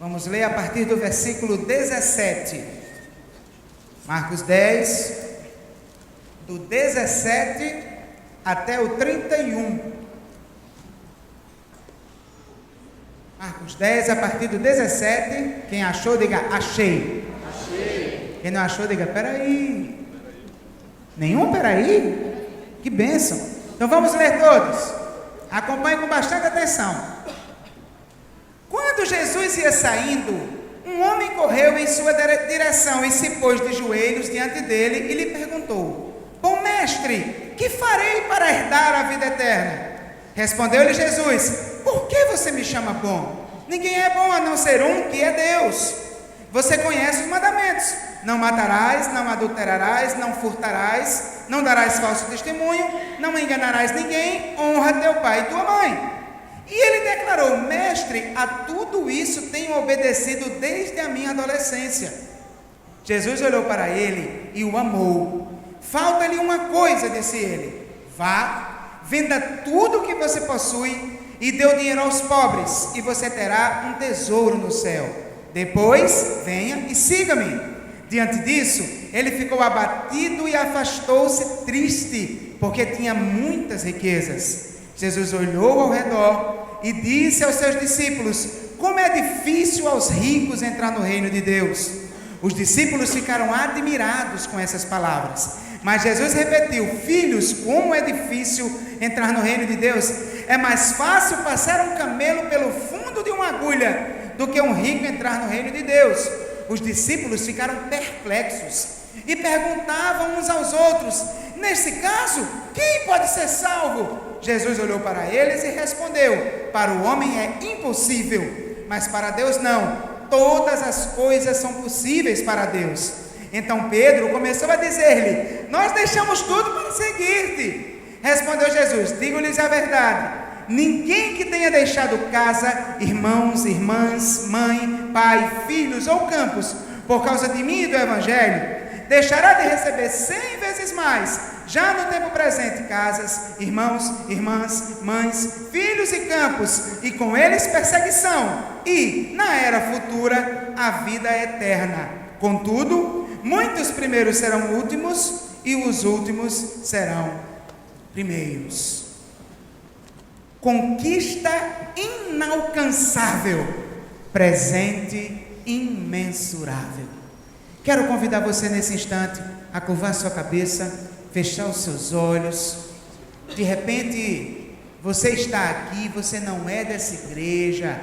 Vamos ler a partir do versículo 17. Marcos 10, do 17 até o 31. Marcos 10, a partir do 17. Quem achou, diga achei. Achei. Quem não achou, diga peraí. Nenhum peraí? Que bênção. Então vamos ler todos. Acompanhe com bastante atenção. Quando Jesus ia saindo, um homem correu em sua direção e se pôs de joelhos diante dele e lhe perguntou: Bom mestre, que farei para herdar a vida eterna? Respondeu-lhe Jesus: Por que você me chama bom? Ninguém é bom a não ser um, que é Deus. Você conhece os mandamentos: não matarás, não adulterarás, não furtarás, não darás falso testemunho, não enganarás ninguém, honra teu pai e tua mãe. E ele declarou: Mestre, a tudo isso tenho obedecido desde a minha adolescência. Jesus olhou para ele e o amou. Falta-lhe uma coisa, disse ele: Vá, venda tudo o que você possui e dê o dinheiro aos pobres, e você terá um tesouro no céu. Depois, venha e siga-me. Diante disso, ele ficou abatido e afastou-se triste, porque tinha muitas riquezas. Jesus olhou ao redor e disse aos seus discípulos: Como é difícil aos ricos entrar no reino de Deus. Os discípulos ficaram admirados com essas palavras. Mas Jesus repetiu: Filhos, como é difícil entrar no reino de Deus. É mais fácil passar um camelo pelo fundo de uma agulha do que um rico entrar no reino de Deus. Os discípulos ficaram perplexos e perguntavam uns aos outros: Nesse caso, quem pode ser salvo? Jesus olhou para eles e respondeu: Para o homem é impossível, mas para Deus não. Todas as coisas são possíveis para Deus. Então Pedro começou a dizer-lhe: Nós deixamos tudo para seguir-te. Respondeu Jesus: Digo-lhes a verdade: ninguém que tenha deixado casa, irmãos, irmãs, mãe, pai, filhos ou campos, por causa de mim e do Evangelho, deixará de receber 100 vezes mais, já no tempo presente, casas, irmãos, irmãs, mães, filhos e campos, e com eles perseguição, e, na era futura, a vida eterna. Contudo, muitos primeiros serão últimos, e os últimos serão primeiros. Conquista inalcançável, presente imensurável. Quero convidar você nesse instante a curvar sua cabeça, fechar os seus olhos. De repente, você está aqui, você não é dessa igreja,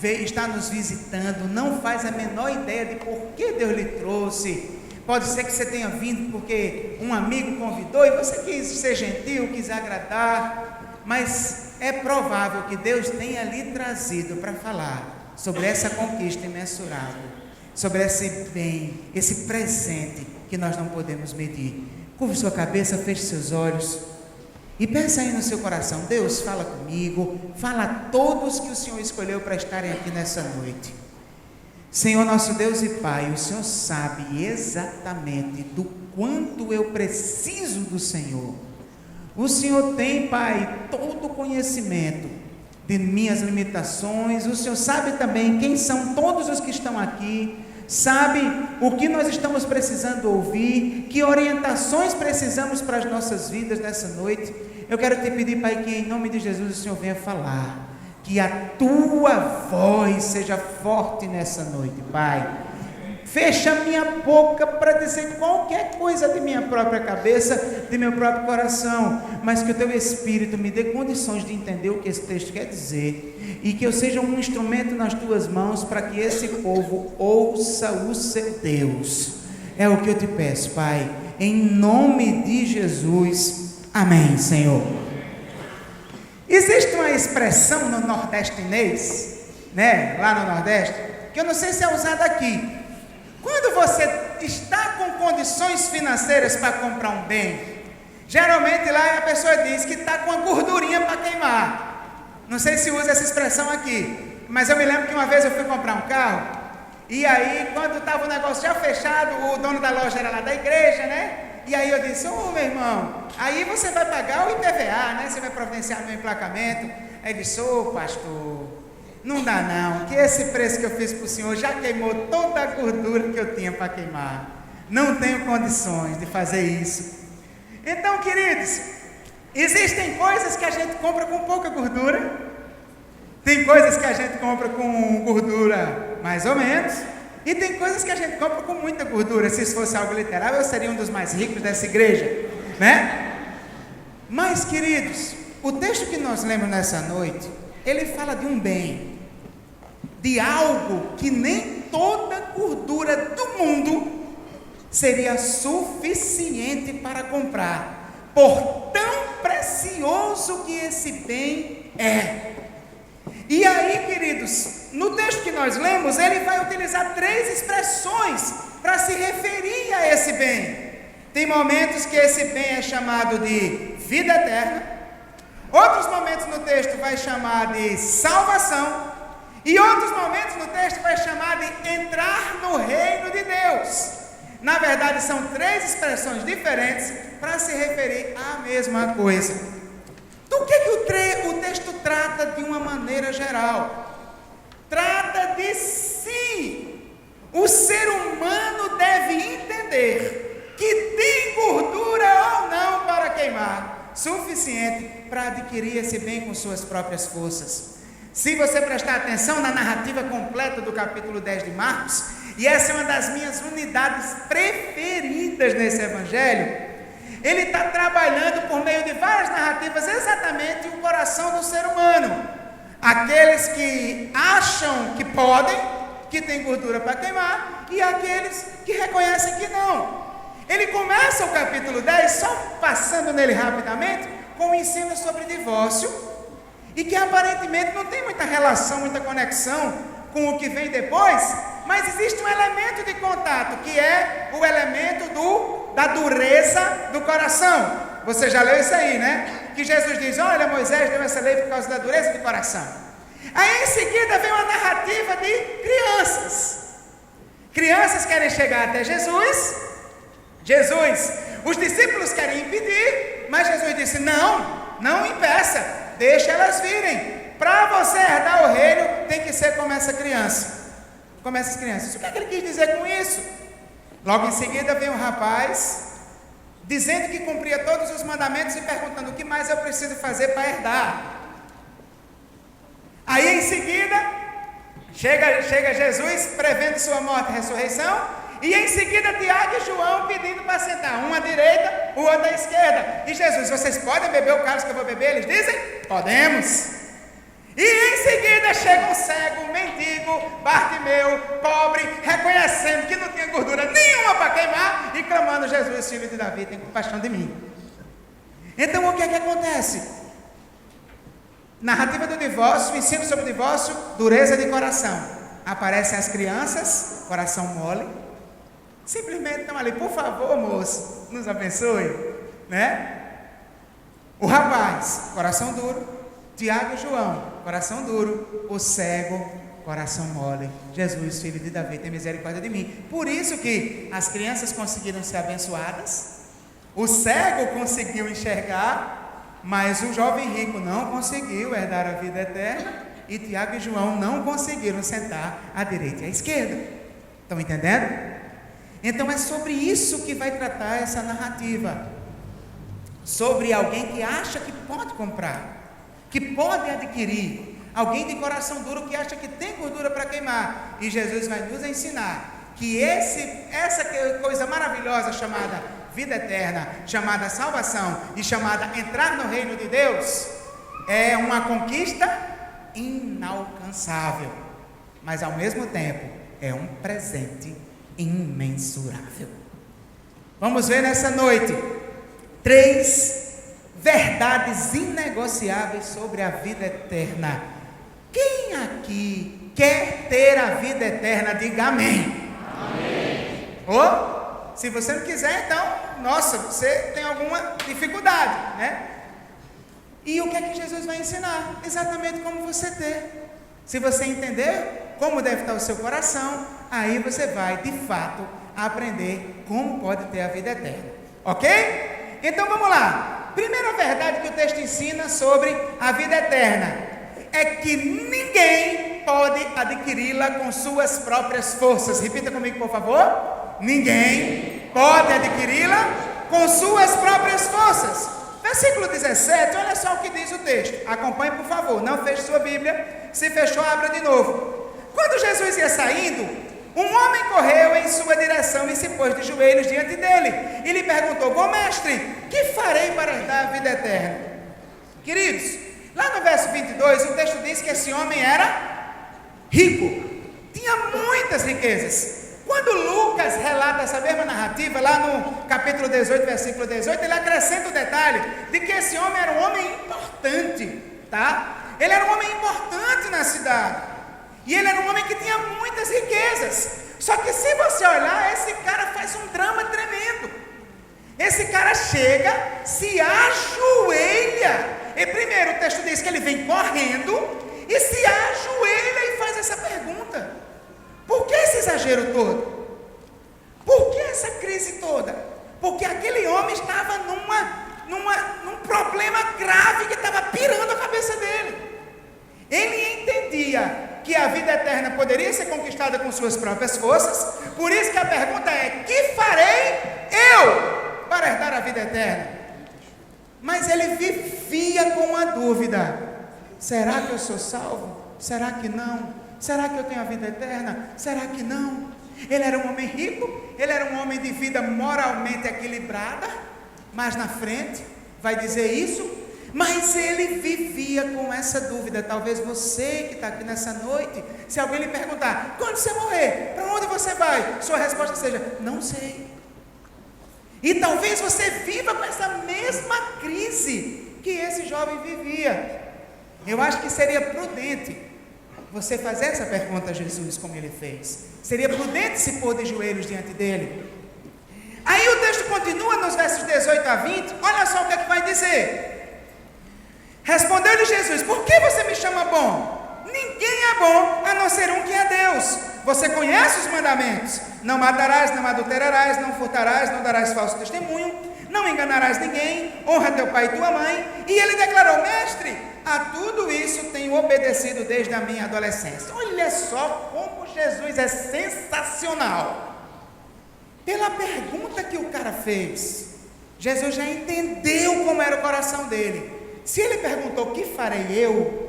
está nos visitando, não faz a menor ideia de por que Deus lhe trouxe. Pode ser que você tenha vindo porque um amigo convidou e você quis ser gentil, quis agradar, mas é provável que Deus tenha lhe trazido para falar sobre essa conquista imensurável, sobre esse bem, esse presente que nós não podemos medir. Curve sua cabeça, feche seus olhos e pensa aí no seu coração: Deus, fala comigo, fala a todos que o Senhor escolheu para estarem aqui nessa noite. Senhor nosso Deus e Pai, o Senhor sabe exatamente do quanto eu preciso do Senhor. O Senhor tem, Pai, todo o conhecimento de minhas limitações. O Senhor sabe também quem são todos os que estão aqui, sabe o que nós estamos precisando ouvir, que orientações precisamos para as nossas vidas nessa noite. Eu quero te pedir, Pai, que em nome de Jesus o Senhor venha falar, que a tua voz seja forte nessa noite, Pai. Fecha minha boca para dizer qualquer coisa de minha própria cabeça, de meu próprio coração, mas que o teu Espírito me dê condições de entender o que esse texto quer dizer, e que eu seja um instrumento nas tuas mãos para que esse povo ouça o seu Deus. É o que eu te peço, Pai, em nome de Jesus. Amém, Senhor. Existe uma expressão no nordestinês, né, lá no Nordeste, que eu não sei se é usada aqui. Quando você está com condições financeiras para comprar um bem, geralmente lá a pessoa diz que está com uma gordurinha para queimar. Não sei se usa essa expressão aqui, mas eu me lembro que uma vez eu fui comprar um carro, e aí quando estava o negócio já fechado, o dono da loja era lá da igreja, né? E aí eu disse: ô meu irmão, aí você vai pagar o IPVA, né? Você vai providenciar meu emplacamento. Aí ele disse: ô pastor, não dá não, que esse preço que eu fiz para o senhor já queimou toda a gordura que eu tinha para queimar. Não tenho condições de fazer isso. Então, queridos, existem coisas que a gente compra com pouca gordura, tem coisas que a gente compra com gordura mais ou menos, e tem coisas que a gente compra com muita gordura. Se isso fosse algo literal, eu seria um dos mais ricos dessa igreja, né? Mas, queridos, o texto que nós lemos nessa noite, ele fala de um bem, de algo que nem toda gordura do mundo seria suficiente para comprar, por tão precioso que esse bem é. E aí, queridos, no texto que nós lemos, ele vai utilizar 3 expressões para se referir a esse bem. Tem momentos que esse bem é chamado de vida eterna, outros momentos no texto vai chamar de salvação, e outros momentos no texto vai chamar de entrar no reino de Deus. Na verdade, são 3 expressões diferentes para se referir à mesma coisa. Do que o texto trata de uma maneira geral? Trata de si. O ser humano deve entender que tem gordura ou não para queimar, suficiente para adquirir esse bem com suas próprias forças. Se você prestar atenção na narrativa completa do capítulo 10 de Marcos, e essa é uma das minhas unidades preferidas nesse evangelho, ele está trabalhando por meio de várias narrativas exatamente o coração do ser humano. Aqueles que acham que podem, que tem gordura para queimar, e aqueles que reconhecem que não. Ele começa o capítulo 10, só passando nele rapidamente, com o ensino sobre divórcio, e que aparentemente não tem muita relação, muita conexão com o que vem depois, mas existe um elemento de contato, que é o elemento da dureza do coração. Você já leu isso aí, né? Que Jesus diz: olha, Moisés deu essa lei por causa da dureza de coração. Aí em seguida vem uma narrativa de crianças. Crianças querem chegar até Jesus, os discípulos querem impedir, mas Jesus disse: não impeça, deixa elas virem. Para você herdar o reino, tem que ser como essa criança. Como essas crianças. O que é que ele quis dizer com isso? Logo em seguida vem um rapaz dizendo que cumpria todos os mandamentos e perguntando: o que mais eu preciso fazer para herdar? Aí em seguida chega Jesus prevendo sua morte e ressurreição, e em seguida Tiago e João pedindo para sentar, um à direita, o outro à esquerda. E Jesus: vocês podem beber o cálice que eu vou beber? Eles dizem: podemos. E em seguida chega um cego, um mendigo, Bartimeu, pobre, reconhecendo que não tinha gordura nenhuma para queimar e clamando: Jesus, filho de Davi, tem compaixão de mim. Então o que é que acontece? Narrativa do divórcio, ensino sobre o divórcio, dureza de coração. Aparecem as crianças, coração mole, simplesmente estão ali: por favor, moço, nos abençoe, né? O rapaz, coração duro. Tiago e João, coração duro. O cego, coração mole. Jesus, filho de Davi, tem misericórdia de mim. Por isso que as crianças conseguiram ser abençoadas, o cego conseguiu enxergar, mas o jovem rico não conseguiu herdar a vida eterna, e Tiago e João não conseguiram sentar à direita e à esquerda. Estão entendendo? Então é sobre isso que vai tratar essa narrativa, sobre alguém que acha que pode comprar, que pode adquirir, alguém de coração duro que acha que tem gordura para queimar. E Jesus vai nos ensinar que essa coisa maravilhosa chamada vida eterna, chamada salvação e chamada entrar no reino de Deus, é uma conquista inalcançável, mas ao mesmo tempo é um presente imensurável. Vamos ver nessa noite 3 verdades inegociáveis sobre a vida eterna. Quem aqui quer ter a vida eterna, diga amém. Amém. Ou, se você não quiser, então, nossa, você tem alguma dificuldade, né? E o que é que Jesus vai ensinar? Exatamente como você ter. Se você entender como deve estar o seu coração, aí você vai, de fato, aprender como pode ter a vida eterna. Ok? Então vamos lá. Primeira verdade que o texto ensina sobre a vida eterna é que ninguém pode adquiri-la com suas próprias forças. Repita comigo, por favor. Ninguém pode adquiri-la com suas próprias forças. Versículo 17, olha só o que diz o texto. Acompanhe, por favor, não feche sua Bíblia. Se fechou, abra de novo. Quando Jesus ia saindo, um homem correu em sua direção e se pôs de joelhos diante dele. E lhe perguntou: bom mestre, que farei para herdar a vida eterna? Queridos, lá no verso 22, o texto diz que esse homem era rico. Tinha muitas riquezas. Quando Lucas relata essa mesma narrativa, lá no capítulo 18, versículo 18, ele acrescenta o detalhe de que esse homem era um homem importante, tá? Ele era um homem importante na cidade, e ele era um homem que tinha muitas riquezas. Só que se você olhar, esse cara faz um drama tremendo. Esse cara chega, se ajoelha, e primeiro o texto diz que ele vem correndo, e se ajoelha e faz essa pergunta: por que esse exagero todo? Por que essa crise toda? Porque aquele homem estava num problema grave que estava pirando a cabeça dele. Ele entendia que a vida eterna poderia ser conquistada com suas próprias forças. Por isso que a pergunta é: que farei eu para herdar a vida eterna? Mas ele vivia com a dúvida: será que eu sou salvo? Será que não? Será que eu tenho a vida eterna? Será que não? Ele era um homem rico, ele era um homem de vida moralmente equilibrada, mas na frente vai dizer isso, mas ele vivia com essa dúvida. Talvez você que está aqui nessa noite, se alguém lhe perguntar: quando você morrer, para onde você vai? Sua resposta seja: não sei. E talvez você viva com essa mesma crise que esse jovem vivia. Eu acho que seria prudente você fazer essa pergunta a Jesus, como ele fez. Seria prudente se pôr de joelhos diante dele. Aí o texto continua nos versos 18 a 20. Olha só o que é que vai dizer. Respondeu-lhe Jesus: por que você me chama bom? Ninguém é bom a não ser um que é Deus. Você conhece os mandamentos: não matarás, não adulterarás, não furtarás, não darás falso testemunho, não enganarás ninguém, honra teu pai e tua mãe. E ele declarou: mestre, a tudo isso tenho obedecido desde a minha adolescência. Olha só como Jesus é sensacional. Pela pergunta que o cara fez, Jesus já entendeu como era o coração dele. Se ele perguntou: que farei eu?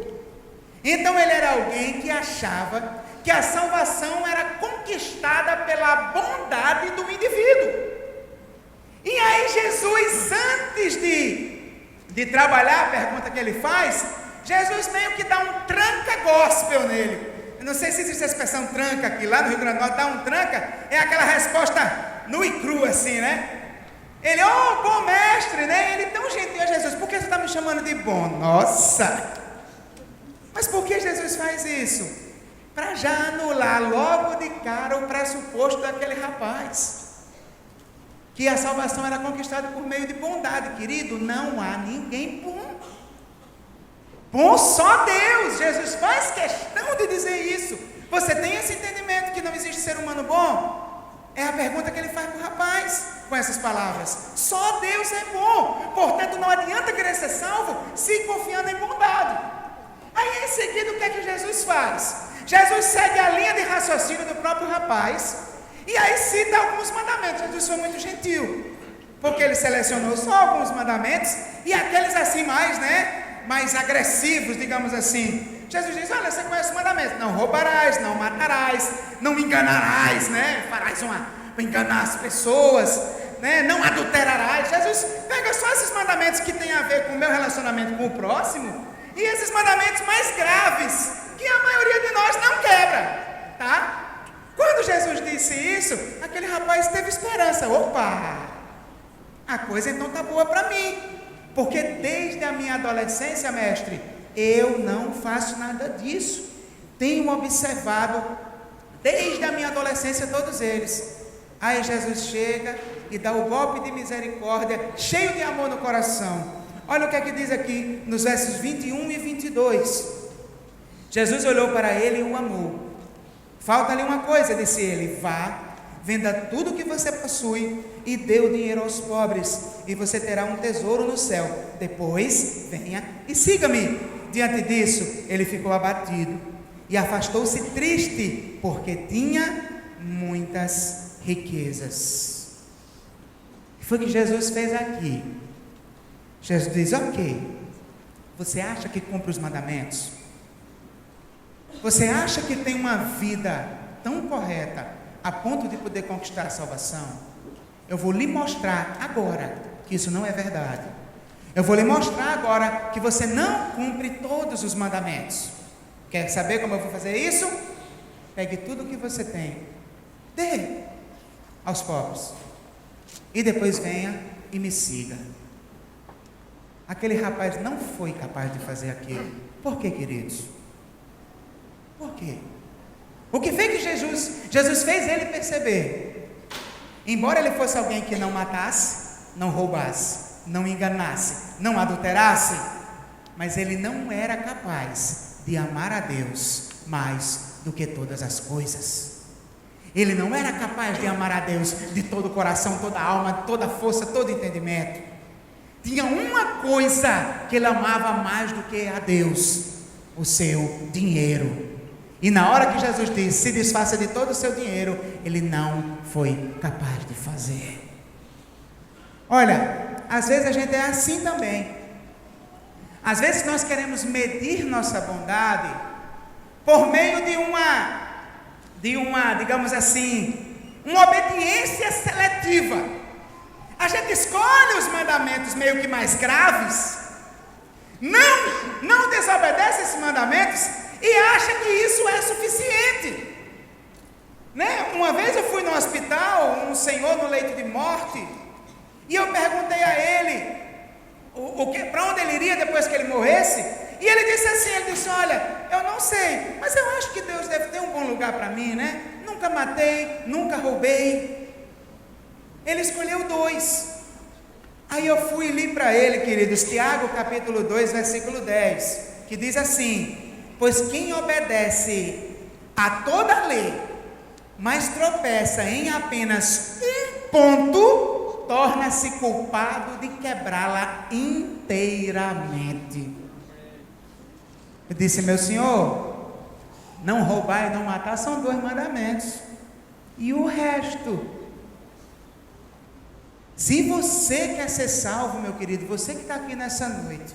Então ele era alguém que achava que a salvação era conquistada pela bondade do indivíduo. E aí Jesus, antes de trabalhar a pergunta que ele faz, Jesus meio que dá um tranca gospel nele. Eu não sei se existe a expressão tranca aqui, lá no Rio Grande do Norte, dá um tranca, é aquela resposta nua e crua assim, né? Ele: oh, bom mestre, né? Ele tão gentil a Jesus: por que você está me chamando de bom? Nossa! Mas por que Jesus faz isso? Para já anular logo de cara o pressuposto daquele rapaz, que a salvação era conquistada por meio de bondade. Querido, não há ninguém bom. Bom só Deus. Jesus faz questão de dizer isso. Você tem esse entendimento que não existe ser humano bom? É a pergunta que ele faz para o rapaz, com essas palavras. Só Deus é bom. Portanto, não adianta querer ser salvo se confiando em bondade. Aí em seguida, o que é que Jesus faz? Jesus segue a linha de raciocínio do próprio rapaz, e aí cita alguns mandamentos. Jesus foi muito gentil, porque ele selecionou só alguns mandamentos, e aqueles assim mais agressivos, digamos assim. Jesus diz: olha, você conhece os mandamentos: não roubarás, não matarás, não enganarás, farás enganar as pessoas, não adulterarás. Jesus pega só esses mandamentos que tem a ver com o meu relacionamento com o próximo, e esses mandamentos mais graves, que a maioria de nós não quebra, tá? Quando Jesus disse isso, aquele rapaz teve esperança. Opa, a coisa então está boa para mim, porque desde a minha adolescência, mestre, eu não faço nada disso. Tenho observado desde a minha adolescência todos eles. Aí Jesus chega e dá o golpe de misericórdia, cheio de amor no coração. Olha o que é que diz aqui nos versos 21 e 22. Jesus olhou para ele e o amou. Falta ali uma coisa, disse ele: vá, venda tudo o que você possui e dê o dinheiro aos pobres, e você terá um tesouro no céu. Depois venha e siga-me. Diante disso, ele ficou abatido e afastou-se triste, porque tinha muitas riquezas. O que foi que Jesus fez aqui? Jesus diz: ok, você acha que cumpre os mandamentos? Você acha que tem uma vida tão correta a ponto de poder conquistar a salvação? Eu vou lhe mostrar agora que isso não é verdade. Eu vou lhe mostrar agora que você não cumpre todos os mandamentos. Quer saber como eu vou fazer isso? Pegue tudo o que você tem, dê aos pobres, e depois venha e me siga. Aquele rapaz não foi capaz de fazer aquilo. Por quê, queridos? Por quê? O que fez que Jesus fez ele perceber? Embora ele fosse alguém que não matasse, não roubasse, não enganasse, não adulterasse, mas ele não era capaz de amar a Deus mais do que todas as coisas. Ele não era capaz de amar a Deus de todo o coração, toda a alma, toda a força, todo o entendimento. Tinha uma coisa que ele amava mais do que a Deus: o seu dinheiro. E na hora que Jesus disse: se desfaça de todo o seu dinheiro, ele não foi capaz de fazer. Olha, às vezes a gente é assim também. Às vezes nós queremos medir nossa bondade por meio de uma, digamos assim, uma obediência seletiva. A gente escolhe os mandamentos meio que mais graves, não desobedece esses mandamentos e acha que isso é suficiente, né? Uma vez eu fui no hospital, um senhor no leito de morte, e eu perguntei a ele para onde ele iria depois que ele morresse, e ele disse assim, olha, eu não sei, mas eu acho que Deus deve ter um bom lugar para mim, né? Nunca matei, nunca roubei. Ele escolheu 2. Aí eu fui e li para ele, queridos, Tiago capítulo 2, versículo 10, que diz assim: pois quem obedece a toda a lei, mas tropeça em apenas um ponto, torna-se culpado de quebrá-la inteiramente. Eu disse: meu senhor, não roubar e não matar são 2 mandamentos, e o resto? Se você quer ser salvo, meu querido, você que está aqui nessa noite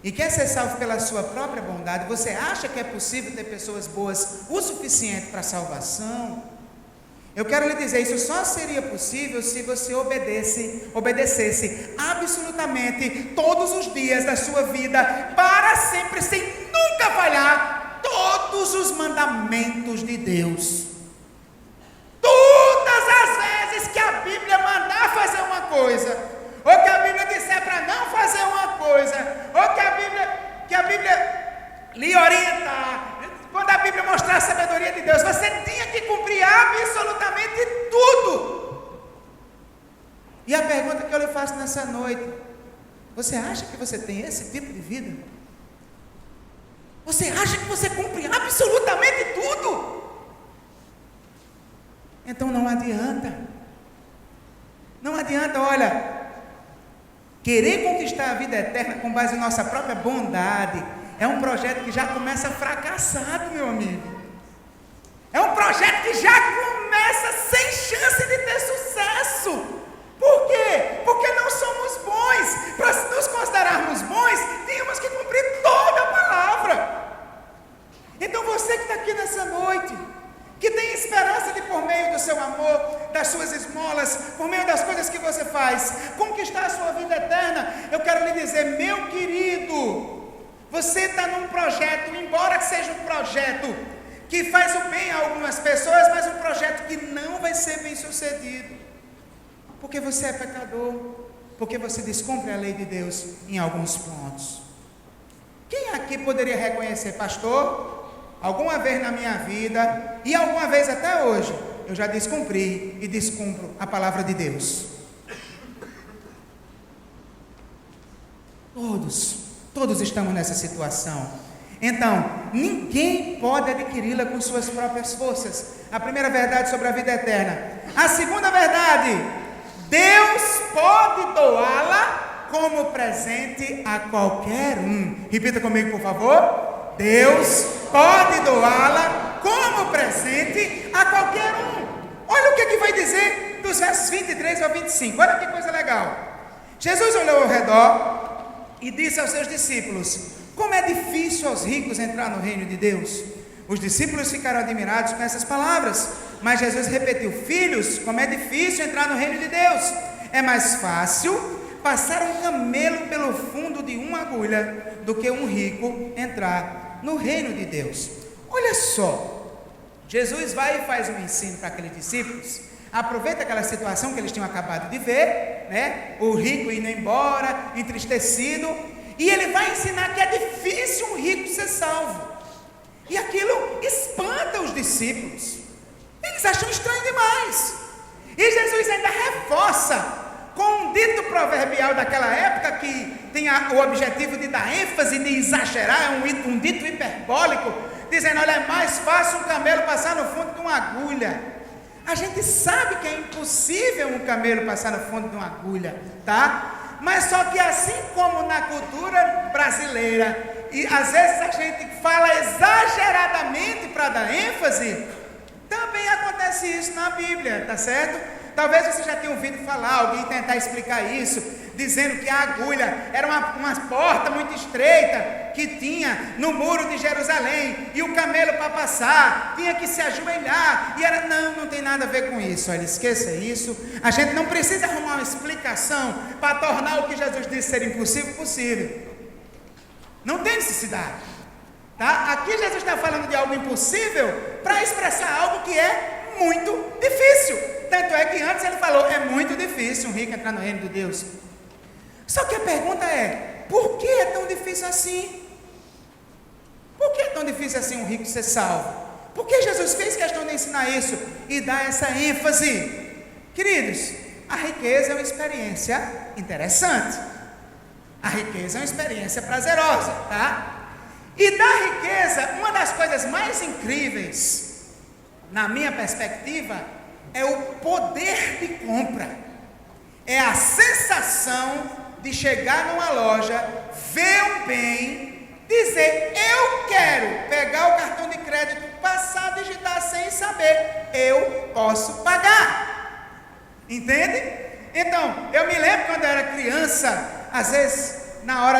e quer ser salvo pela sua própria bondade, você acha que é possível ter pessoas boas o suficiente para a salvação? Eu quero lhe dizer, isso só seria possível se você obedecesse absolutamente todos os dias da sua vida, para sempre, sem nunca falhar, todos os mandamentos de Deus. Todas as vezes que a Bíblia mandar fazer uma coisa, ou que a Bíblia disser para não fazer uma coisa, ou que a Bíblia lhe orientar, quando a Bíblia mostrar a sabedoria de Deus, você tinha que cumprir absolutamente tudo. E a pergunta que eu lhe faço nessa noite: você acha que você tem esse tipo de vida? Você acha que você cumpre absolutamente tudo? Então não adianta, olha, querer conquistar a vida eterna com base em nossa própria bondade, é um projeto que já começa fracassado, meu amigo, é um projeto que já começa sem chance de ter sucesso. Por quê? Porque não somos bons. Para nos considerarmos bons, temos que cumprir toda a palavra. Então você que está aqui nessa noite, que tem esperança de, por meio do seu amor, das suas esmolas, por meio das coisas que você faz, conquistar a sua vida eterna, eu quero lhe dizer, meu querido, você está num projeto, embora seja um projeto que faz o bem a algumas pessoas, mas um projeto que não vai ser bem sucedido, porque você é pecador, porque você descumpre a lei de Deus em alguns pontos. Quem aqui poderia reconhecer, pastor, alguma vez na minha vida, e alguma vez até hoje, eu já descumpri e descumpro a palavra de Deus? Todos estamos nessa situação. Então, ninguém pode adquiri-la com suas próprias forças. A primeira verdade sobre a vida eterna. A segunda verdade: Deus pode doá-la como presente a qualquer um. Repita comigo, por favor. Deus pode doá-la como presente a qualquer um. Olha o que vai dizer dos versos 23 ao 25. Olha que coisa legal. Jesus olhou ao redor e disse aos seus discípulos: como é difícil aos ricos entrar no reino de Deus. Os discípulos ficaram admirados com essas palavras, mas Jesus repetiu: filhos, como é difícil entrar no reino de Deus. É mais fácil passar um camelo pelo fundo de uma agulha do que um rico entrar no reino de Deus. Olha só, Jesus vai e faz um ensino para aqueles discípulos, aproveita aquela situação que eles tinham acabado de ver, né? O rico indo embora, entristecido, e ele vai ensinar que é difícil um rico ser salvo. E aquilo espanta os discípulos. Eles acham estranho demais. E Jesus ainda reforça com um dito proverbial daquela época, que tem o objetivo de dar ênfase, de exagerar, um dito hiperbólico, dizendo: olha, é mais fácil um camelo passar no fundo de uma agulha. A gente sabe que é impossível um camelo passar no fundo de uma agulha, tá? Mas só que assim como na cultura brasileira, e às vezes a gente fala exageradamente para dar ênfase, também acontece isso na Bíblia, tá certo? Talvez você já tenha ouvido falar, alguém tentar explicar isso, dizendo que a agulha era uma porta muito estreita que tinha no muro de Jerusalém, e o camelo, para passar, tinha que se ajoelhar, e era... Não tem nada a ver com isso. Olha, esqueça isso. A gente não precisa arrumar uma explicação para tornar o que Jesus disse ser impossível possível. Não tem necessidade, tá? Aqui Jesus está falando de algo impossível para expressar algo que é muito difícil. Tanto é que antes ele falou: é muito difícil um rico entrar no reino de Deus. Só que a pergunta é: por que é tão difícil assim? Por que é tão difícil assim um rico ser salvo? Por que Jesus fez questão de ensinar isso e dar essa ênfase? Queridos, a riqueza é uma experiência interessante. A riqueza é uma experiência prazerosa, tá? E da riqueza, uma das coisas mais incríveis, na minha perspectiva, é o poder de compra. É a sensação de chegar numa loja, ver um bem, dizer: eu quero pegar o cartão de crédito, passar, digitar sem saber, eu posso pagar. Entende? Então, eu me lembro quando eu era criança, às vezes, na hora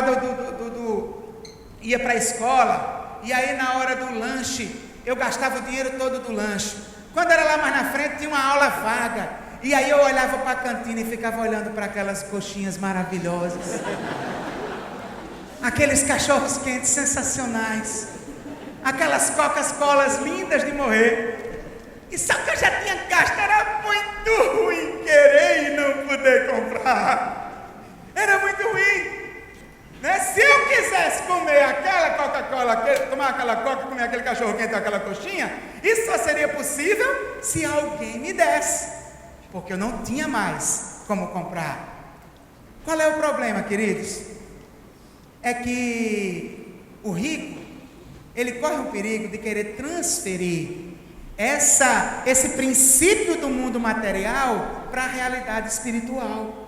ia para a escola, e aí na hora do lanche, eu gastava o dinheiro todo do lanche. Quando era lá mais na frente, tinha uma aula vaga, e aí eu olhava para a cantina e ficava olhando para aquelas coxinhas maravilhosas, aqueles cachorros quentes sensacionais, aquelas Coca-Colas lindas de morrer. E só que eu já tinha gasto, era muito ruim querer e não poder comprar. Era muito ruim, né? Se eu quisesse comer aquela Coca-Cola, tomar aquela Coca, comer aquele cachorro quente, aquela coxinha, isso só seria possível se alguém me desse, porque eu não tinha mais como comprar. Qual é o problema, queridos? É que o rico, ele corre o perigo de querer transferir esse princípio do mundo material para a realidade espiritual.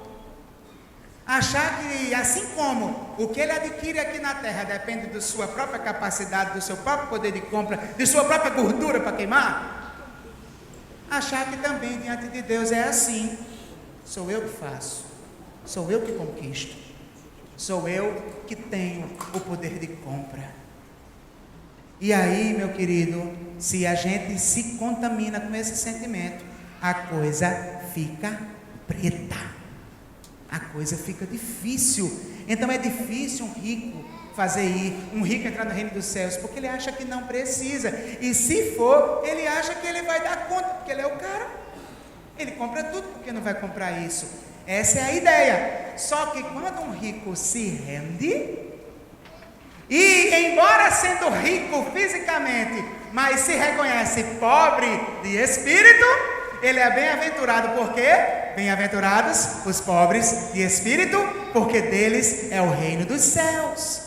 Achar que, assim como o que ele adquire aqui na terra depende da sua própria capacidade, do seu próprio poder de compra, de sua própria gordura para queimar, achar que também diante de Deus é assim: sou eu que faço, sou eu que conquisto, sou eu que tenho o poder de compra. E aí, meu querido, se a gente se contamina com esse sentimento, a coisa fica preta. A coisa fica difícil. Então é difícil um rico entrar no reino dos céus, porque ele acha que não precisa, e se for, ele acha que ele vai dar conta, porque ele é o cara, ele compra tudo, porque não vai comprar isso. Essa é a ideia. Só que quando um rico se rende, e embora sendo rico fisicamente, mas se reconhece pobre de espírito, ele é bem-aventurado. Por quê? Bem-aventurados os pobres de espírito, porque deles é o reino dos céus.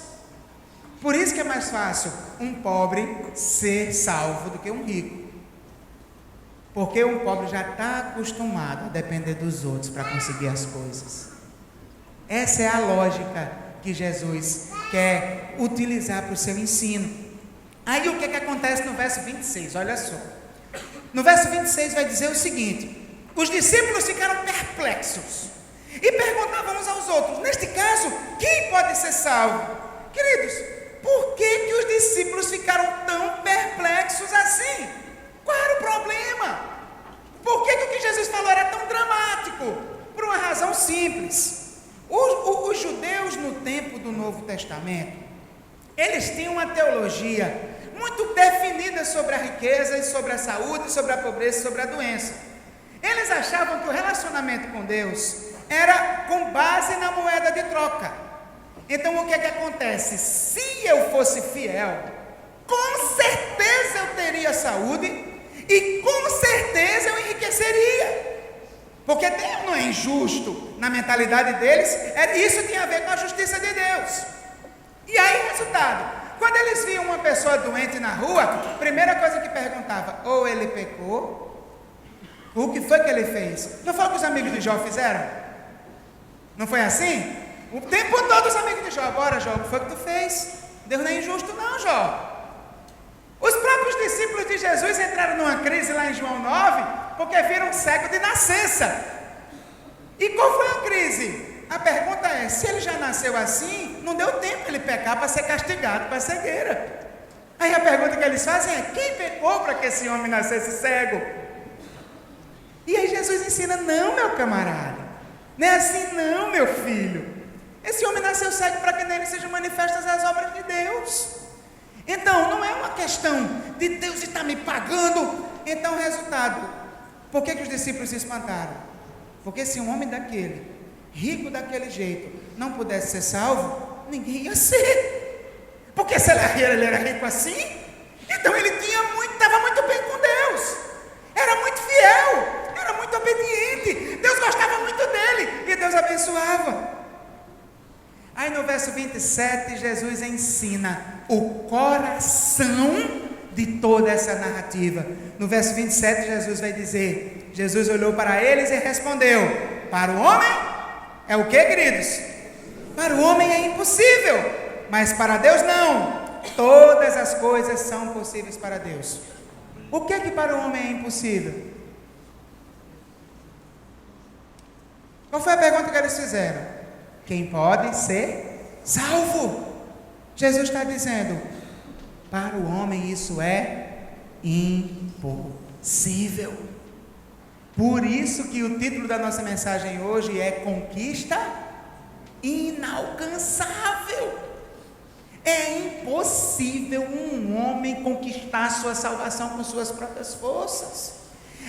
Por isso que é mais fácil um pobre ser salvo do que um rico, porque um pobre já está acostumado a depender dos outros para conseguir as coisas. Essa é a lógica que Jesus quer utilizar para o seu ensino. Aí o que acontece no verso 26? Olha só. No verso 26 vai dizer o seguinte: os discípulos ficaram perplexos e perguntavam uns aos outros: neste caso, quem pode ser salvo? Queridos, por que os discípulos ficaram tão perplexos assim? Qual era o problema? Por que o que Jesus falou era tão dramático? Por uma razão simples. Os judeus no tempo do Novo Testamento, eles tinham uma teologia muito definida sobre a riqueza, e sobre a saúde, sobre a pobreza e sobre a doença. Eles achavam que o relacionamento com Deus era com base na moeda de troca. Então o que acontece? Se eu fosse fiel, com certeza eu teria saúde e com certeza eu enriqueceria. Porque Deus não é injusto na mentalidade deles, isso tinha a ver com a justiça de Deus. E aí, resultado, quando eles viam uma pessoa doente na rua, a primeira coisa que perguntava: ou ele pecou, o que foi que ele fez? Não foi o que os amigos de Jó fizeram? Não foi assim? O tempo todo os amigos de Jó: agora Jó, o que foi que tu fez? Deus não é injusto não, Jó. Os próprios discípulos de Jesus entraram numa crise lá em João 9, porque viram um cego de nascença. E qual foi a crise? A pergunta é: se ele já nasceu assim, não deu tempo ele pecar para ser castigado com a cegueira. Aí a pergunta que eles fazem é: quem pecou para que esse homem nascesse cego? E aí Jesus ensina: não, meu camarada, não é assim não, meu filho. Esse homem nasceu cego para que nele sejam manifestas as obras de Deus. Então não é uma questão de Deus estar me pagando. Então o resultado, por que os discípulos se espantaram? Porque se um homem daquele, rico daquele jeito, não pudesse ser salvo, ninguém ia ser. Porque se ele era rico assim, então ele estava muito bem com Deus, era muito fiel, era muito obediente, Deus gostava muito dele e Deus abençoava. Aí no verso 27, Jesus ensina o coração de toda essa narrativa. No verso 27, Jesus vai dizer: Jesus olhou para eles e respondeu: para o homem é o que, queridos? Para o homem é impossível, mas para Deus não. Todas as coisas são possíveis para Deus. O que para o homem é impossível? Qual foi a pergunta que eles fizeram? Quem pode ser salvo? Jesus está dizendo: para o homem isso é impossível. Por isso que o título da nossa mensagem hoje é Conquista Inalcançável. É impossível um homem conquistar sua salvação com suas próprias forças.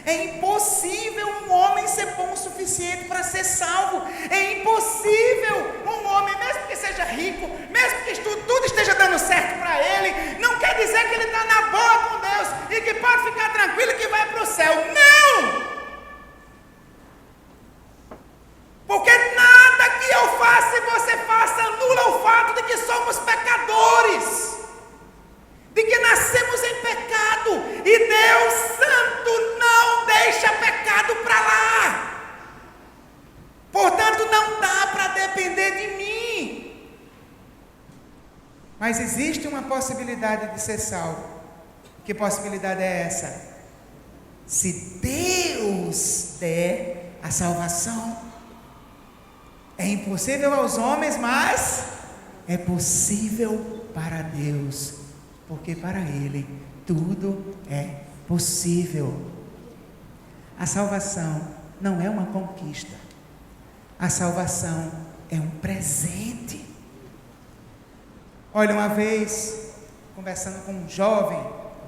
É impossível um homem ser bom o suficiente para ser salvo. É impossível um homem, mesmo que seja rico, mesmo que tudo esteja dando certo para ele, não quer dizer que ele está na boa com Deus e que pode ficar tranquilo que vai para o céu. Não! Porque nada que eu faça e você faça anula o fato de que somos pecadores, de que nascemos em pecado, e Deus Santo não deixa pecado para lá. Portanto, não dá para depender de mim. Mas existe uma possibilidade de ser salvo. Que possibilidade é essa? Se Deus der a salvação. É impossível aos homens, mas é possível para Deus, porque para Ele tudo é possível. A salvação não é uma conquista, a salvação é um presente. Olha, uma vez, conversando com um jovem,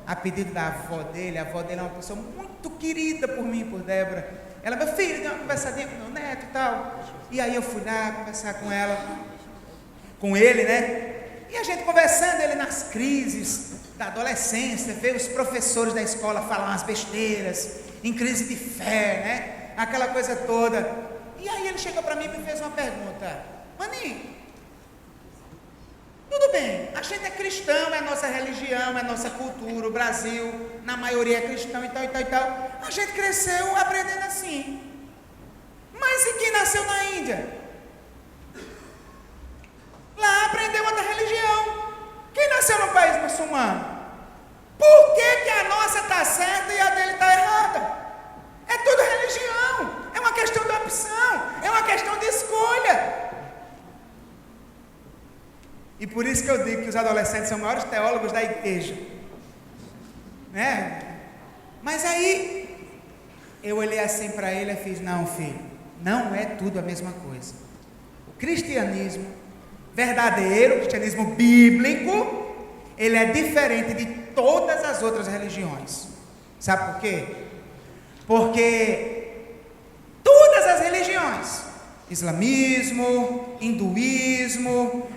a pedido da avó dele, a avó dele é uma pessoa muito querida por mim, por Débora. Ela: meu filho, deu uma conversadinha com meu neto e tal. E aí eu fui lá conversar com ela, com ele, né? E a gente conversando, ele nas crises da adolescência, vê os professores da escola falar umas besteiras, em crise de fé, né? Aquela coisa toda. E aí ele chegou para mim e me fez uma pergunta: Maninho, tudo bem, a gente é cristão, é nossa religião, é nossa cultura, o Brasil, na maioria é cristão e tal, e tal, e tal. A gente cresceu aprendendo assim. Mas e quem nasceu na Índia? Lá aprendeu outra religião. Quem nasceu no país muçulmano? Por que a nossa está certa e a dele está errada? É tudo religião, é uma questão de opção, é uma questão de escolha. E por isso que eu digo que os adolescentes são maiores teólogos da igreja, né? Mas aí, eu olhei assim para ele e fiz: não, filho, não é tudo a mesma coisa. O cristianismo verdadeiro, o cristianismo bíblico, ele é diferente de todas as outras religiões. Sabe por quê? Porque todas as religiões, islamismo, hinduísmo,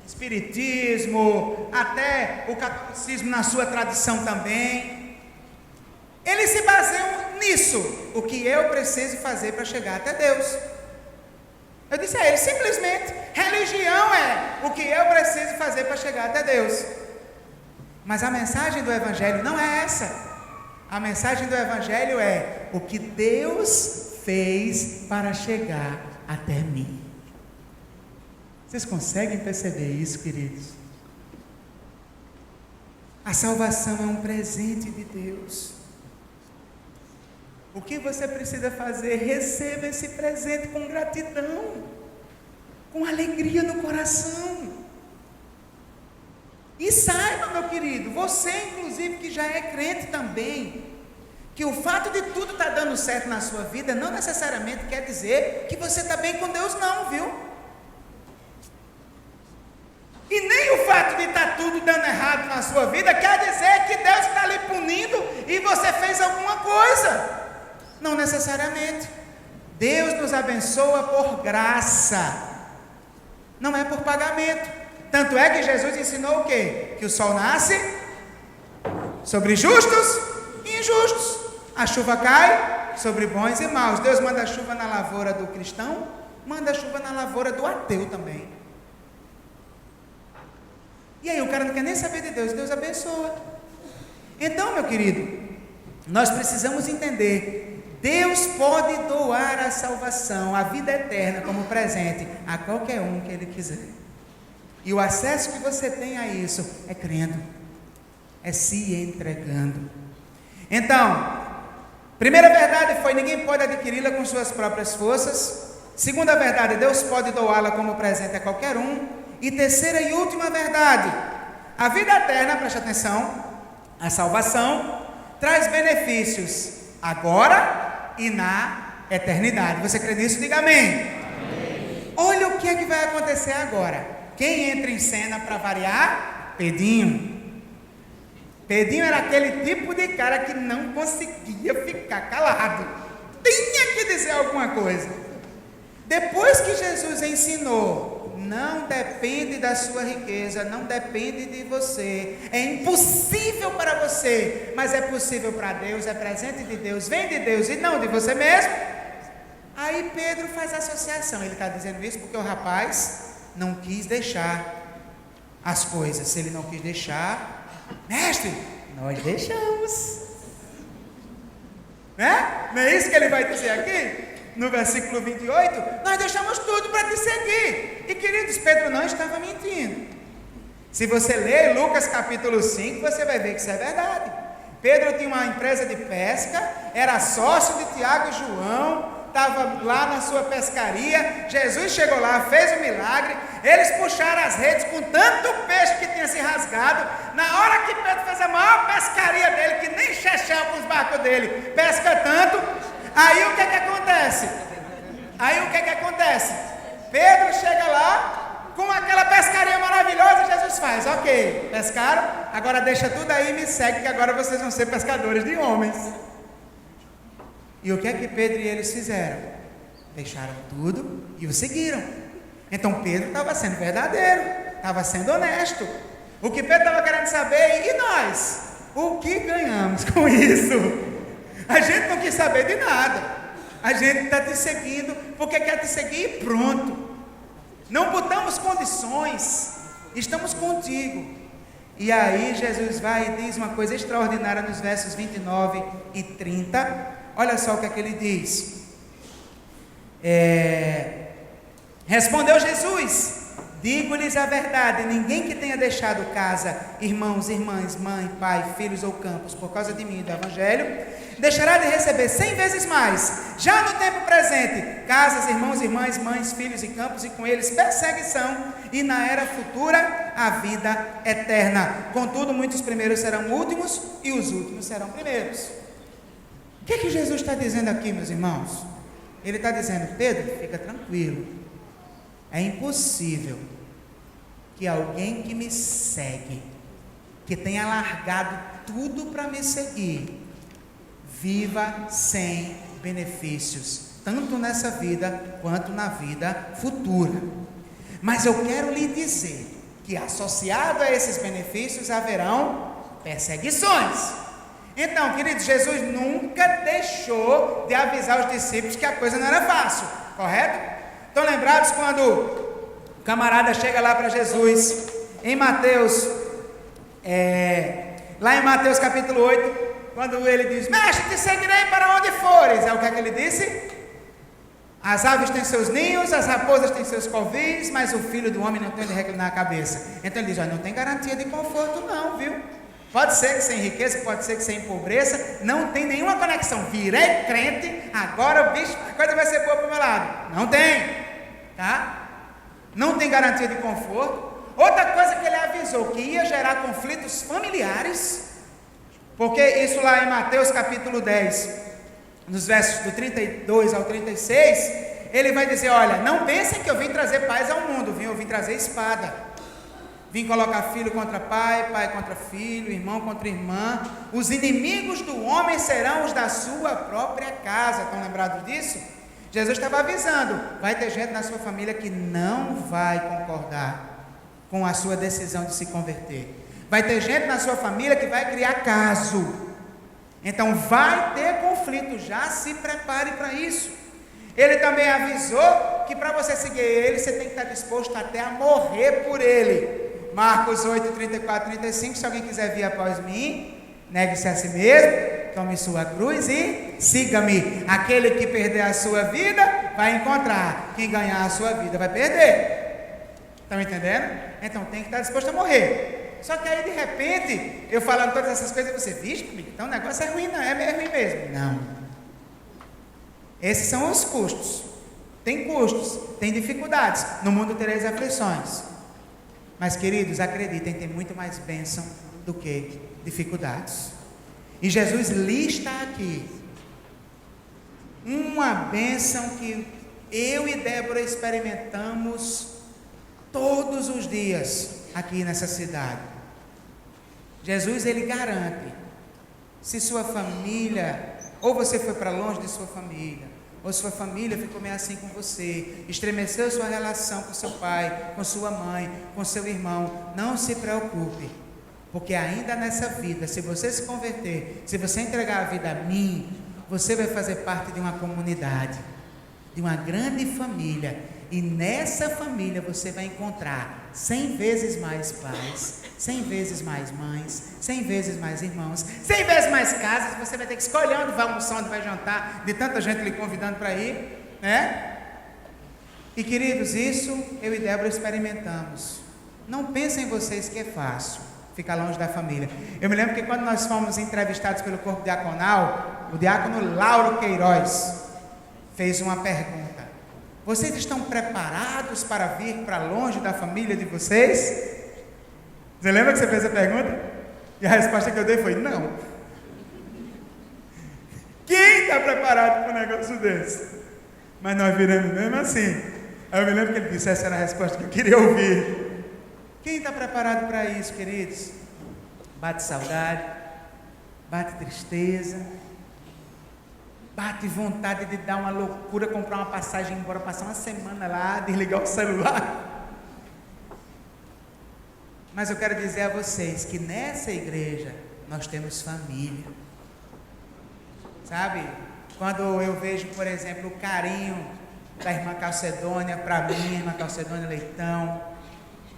espiritismo, até o catolicismo na sua tradição também, eles se baseiam nisso: o que eu preciso fazer para chegar até Deus. Eu disse a ele simplesmente: religião é o que eu preciso fazer para chegar até Deus. Mas a mensagem do Evangelho não é essa. A mensagem do Evangelho é o que Deus fez para chegar até mim. Vocês conseguem perceber isso, queridos? A salvação é um presente de Deus. O que você precisa fazer? Receba esse presente com gratidão, com alegria no coração. E saiba, meu querido, você inclusive que já é crente também, que o fato de tudo estar dando certo na sua vida não necessariamente quer dizer que você está bem com Deus, não, viu? E nem o fato de estar tudo dando errado na sua vida quer dizer que Deus está lhe punindo e você fez alguma coisa. Não necessariamente. Deus nos abençoa por graça, não é por pagamento. Tanto é que Jesus ensinou o quê? Que o sol nasce sobre justos e injustos. A chuva cai sobre bons e maus. Deus manda chuva na lavoura do cristão, manda chuva na lavoura do ateu também. E aí o cara não quer nem saber de Deus, Deus abençoa. Então, meu querido, nós precisamos entender: Deus pode doar a salvação, a vida eterna como presente a qualquer um que Ele quiser. E o acesso que você tem a isso é crendo, é se entregando. Então, primeira verdade foi: ninguém pode adquiri-la com suas próprias forças. Segunda verdade: Deus pode doá-la como presente a qualquer um. E terceira e última verdade: a vida eterna, preste atenção, a salvação traz benefícios agora e na eternidade. Você crê nisso? Diga amém. Amém. Olha o que é que vai acontecer agora. Quem entra em cena para variar? Pedrinho. Pedrinho era aquele tipo de cara que não conseguia ficar calado, tinha que dizer alguma coisa. Depois que Jesus ensinou: não depende da sua riqueza, não depende de você, é impossível para você, mas é possível para Deus, é presente de Deus, vem de Deus e não de você mesmo. Aí Pedro faz a associação. Ele está dizendo isso porque o rapaz não quis deixar as coisas. Se ele não quis deixar, mestre, nós deixamos, né? Não é isso que ele vai dizer aqui? No versículo 28, nós deixamos tudo para te seguir. E queridos, Pedro não estava mentindo. Se você ler Lucas capítulo 5, você vai ver que isso é verdade. Pedro tinha uma empresa de pesca, era sócio de Tiago e João, estava lá na sua pescaria. Jesus chegou lá, fez o milagre, eles puxaram as redes com tanto peixe que tinha se rasgado. Na hora que Pedro fez a maior pescaria dele, que nem Chechel com os barcos dele pesca tanto, aí o que acontece? Pedro chega lá com aquela pescaria maravilhosa. Jesus faz: ok, pescaram, agora deixa tudo aí e me segue, que agora vocês vão ser pescadores de homens. E o que é que Pedro e eles fizeram? Deixaram tudo e o seguiram. Então Pedro estava sendo verdadeiro, estava sendo honesto. O que Pedro estava querendo saber: e nós? O que ganhamos com isso? A gente não quis saber de nada. A gente está te seguindo porque quer te seguir e pronto. Não botamos condições, estamos contigo. E aí Jesus vai e diz uma coisa extraordinária nos versos 29 e 30. Olha só o que é que ele diz. Respondeu Jesus: Digo-lhes a verdade, ninguém que tenha deixado casa, irmãos, irmãs, mãe, pai, filhos ou campos, por causa de mim e do Evangelho, deixará de receber 100 vezes mais, já no tempo presente, casas, irmãos, irmãs, mães, filhos e campos, e com eles perseguição, e na era futura, a vida eterna. Contudo, muitos primeiros serão últimos, e os últimos serão primeiros. O que é que Jesus está dizendo aqui, meus irmãos? Ele está dizendo: Pedro, fica tranquilo, é impossível que alguém que me segue, que tenha largado tudo para me seguir, viva sem benefícios, tanto nessa vida quanto na vida futura. Mas eu quero lhe dizer que associado a esses benefícios haverão perseguições. Então, queridos, Jesus nunca deixou de avisar os discípulos que a coisa não era fácil, correto? Estão lembrados quando o camarada chega lá para Jesus, em Mateus, lá em Mateus capítulo 8, quando ele diz: mestre, te seguirei para onde fores. É o que é que ele disse? As aves têm seus ninhos, as raposas têm seus covis, mas o filho do homem não tem onde reclinar a cabeça. Então ele diz: não tem garantia de conforto não, viu? Pode ser que você enriqueça, pode ser que você empobreça, não tem nenhuma conexão. Virei crente, agora o bicho, a coisa vai ser boa para o meu lado. Não tem, tá? Não tem garantia de conforto. Outra coisa que ele avisou, que ia gerar conflitos familiares, porque isso lá em Mateus capítulo 10, nos versos do 32 ao 36, ele vai dizer: olha, não pensem que eu vim trazer paz ao mundo, eu vim trazer espada. Vim colocar filho contra pai, pai contra filho, irmão contra irmã. Os inimigos do homem serão os da sua própria casa. Estão lembrados disso? Jesus estava avisando: vai ter gente na sua família que não vai concordar com a sua decisão de se converter. Vai ter gente na sua família que vai criar caso. Então vai ter conflito, já se prepare para isso. Ele também avisou que para você seguir ele, você tem que estar disposto até a morrer por ele. Marcos 8, 34, 35, se alguém quiser vir após mim, negue-se a si mesmo, tome sua cruz e siga-me. Aquele que perder a sua vida, vai encontrar. Quem ganhar a sua vida, vai perder. Estão entendendo? Então tem que estar disposto a morrer. Só que aí de repente, eu falando todas essas coisas, você, vixe, então o negócio é ruim, não, é ruim mesmo. Não. Esses são os custos. Tem custos, tem dificuldades. No mundo tereis aflições. Mas, queridos, acreditem, tem muito mais bênção do que dificuldades. E Jesus lista aqui uma bênção que eu e Débora experimentamos todos os dias aqui nessa cidade. Jesus, ele garante, se sua família, ou você foi para longe de sua família, ou sua família ficou meio assim com você, estremeceu sua relação com seu pai, com sua mãe, com seu irmão, não se preocupe, porque ainda nessa vida, se você se converter, se você entregar a vida a mim, você vai fazer parte de uma comunidade, de uma grande família, e nessa família você vai encontrar 100 vezes mais pais, 100 vezes mais mães, 100 vezes mais irmãos, 100 vezes mais casas. Você vai ter que escolher onde vai almoçar, onde vai jantar, de tanta gente lhe convidando para ir, né? E queridos, isso eu e Débora experimentamos. Não pensem vocês que é fácil ficar longe da família. Eu me lembro que quando nós fomos entrevistados pelo corpo diaconal, o diácono Lauro Queiroz fez uma pergunta: vocês estão preparados para vir para longe da família de vocês? Você lembra que você fez a pergunta? E a resposta que eu dei foi: não. Quem está preparado para um negócio desse? Mas nós viramos mesmo assim. Aí eu me lembro que ele disse: essa era a resposta que eu queria ouvir. Quem está preparado para isso, queridos? Bate saudade, bate tristeza, bate vontade de dar uma loucura, comprar uma passagem, ir embora, passar uma semana lá, desligar o celular. Mas eu quero dizer a vocês que nessa igreja nós temos família. Sabe? Quando eu vejo, por exemplo, o carinho da irmã Calcedônia para mim, irmã Calcedônia Leitão,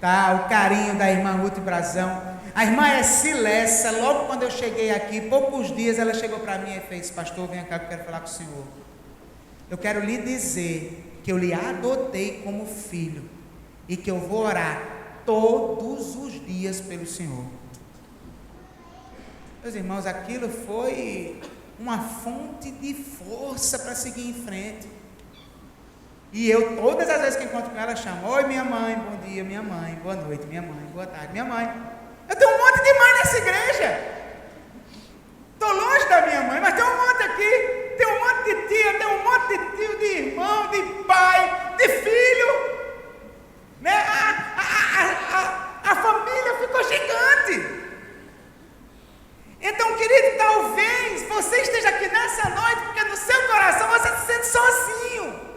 tá? O carinho da irmã Ruth Brazão. A irmã Silessa, logo quando eu cheguei aqui, poucos dias, ela chegou para mim e fez: pastor, vem cá que eu quero falar com o senhor. Eu quero lhe dizer que eu lhe adotei como filho. e que eu vou orar todos os dias pelo Senhor. Meus irmãos, aquilo foi uma fonte de força para seguir em frente. E eu, todas as vezes que encontro com ela, chamo: oi minha mãe, bom dia, minha mãe, boa noite, minha mãe, boa tarde, minha mãe. Eu tenho um monte de mãe nessa igreja. Estou longe da minha mãe, mas tem um monte aqui. Tem um monte de tia, tem um monte de tio, de irmão, de pai, de filho. Né? A família ficou gigante. Então, querido, talvez você esteja aqui nessa noite porque no seu coração você se sente sozinho.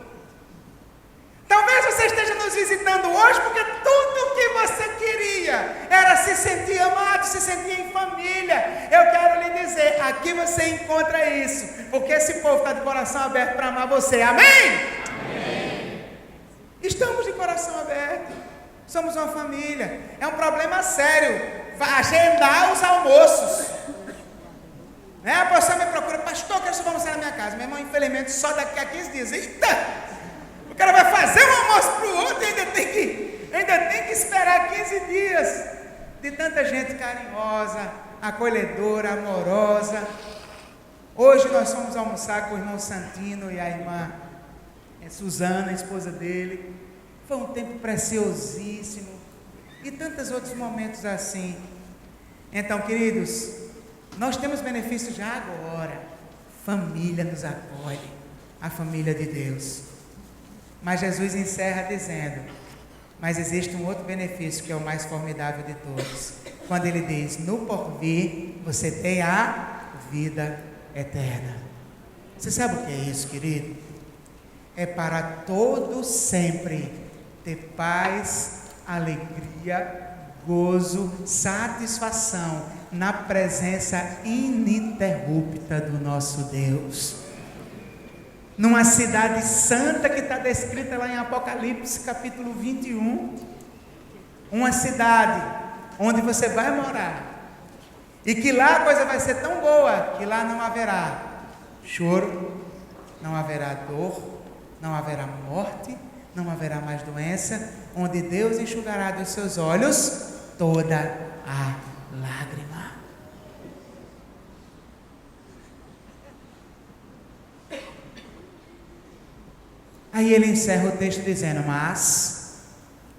Talvez você esteja nos visitando hoje porque tudo o que você queria era se sentir amado, se sentir em família. Eu quero lhe dizer, aqui você encontra isso, porque esse povo está de coração aberto para amar você. Amém? Amém. Estamos de coração aberto, somos uma família. É um problema sério agendar os almoços. A pessoa me procura: pastor, quero que você almoçar na minha casa. Meu irmão, infelizmente, só daqui a 15 dias. Eita! O cara vai fazer um almoço para o outro e ainda tem que esperar 15 dias. De tanta gente carinhosa, acolhedora, amorosa. Hoje nós fomos almoçar com o irmão Santino e a irmã Suzana, a esposa dele. Foi um tempo preciosíssimo. E tantos outros momentos assim. Então, queridos, nós temos benefícios já agora. Família nos acolhe, a família de Deus. Mas Jesus encerra dizendo: mas existe um outro benefício que é o mais formidável de todos. Quando ele diz: no porvir você tem a vida eterna. Você sabe o que é isso, querido? É para todo sempre ter paz, alegria, gozo, satisfação na presença ininterrupta do nosso Deus. Numa cidade santa que está descrita lá em Apocalipse capítulo 21. Uma cidade onde você vai morar. E que lá a coisa vai ser tão boa que lá não haverá choro, não haverá dor, não haverá morte, não haverá mais doença, onde Deus enxugará dos seus olhos toda a lágrima. Aí ele encerra o texto dizendo: mas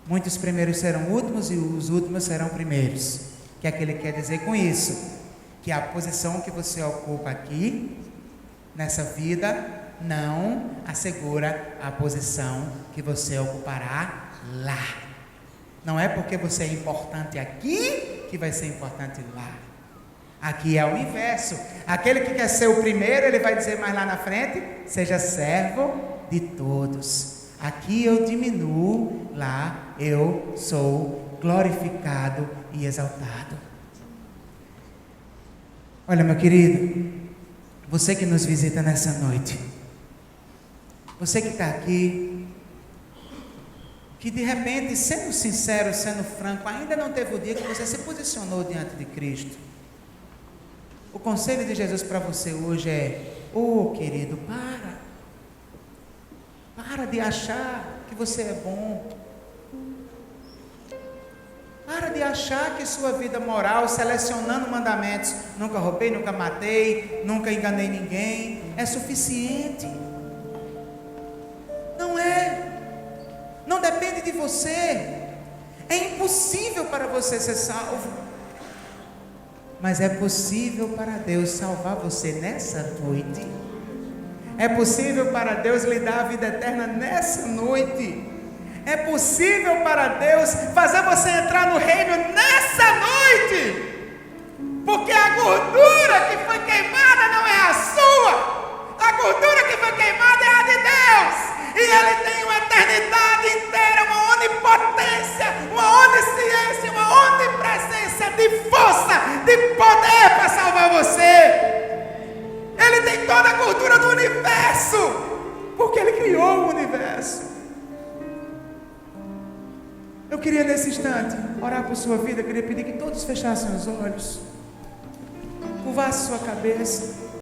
muitos primeiros serão últimos e os últimos serão primeiros. O que é que ele quer dizer com isso? Que a posição que você ocupa aqui, nessa vida, não assegura a posição que você ocupará lá. Não é porque você é importante aqui que vai ser importante lá. Aqui é o inverso. Aquele que quer ser o primeiro, ele vai dizer mais lá na frente: seja servo de todos. Aqui eu diminuo, lá eu sou glorificado e exaltado. Olha, meu querido, você que nos visita nessa noite, você que está aqui, que de repente, sendo sincero, sendo franco, ainda não teve o dia que você se posicionou diante de Cristo. O conselho de Jesus para você hoje é: querido, para de achar que você é bom. Para de achar que sua vida moral, selecionando mandamentos, nunca roubei, nunca matei, nunca enganei ninguém, é suficiente. Não é. Não depende de você. É impossível para você ser salvo. Mas é possível para Deus salvar você nessa noite. É possível para Deus lhe dar a vida eterna nessa noite. É possível para Deus fazer você entrar no reino nessa noite. Porque a gordura que foi queimada não é a sua. A gordura que foi queimada é a de Deus. E Ele tem uma eternidade inteira, uma onipotência, uma onisciência, uma onipresença de força, de poder para salvar você. Ele tem toda a gordura do universo, porque Ele criou o universo. Eu queria nesse instante orar por sua vida. Eu queria pedir que todos fechassem os olhos, curvassem sua cabeça.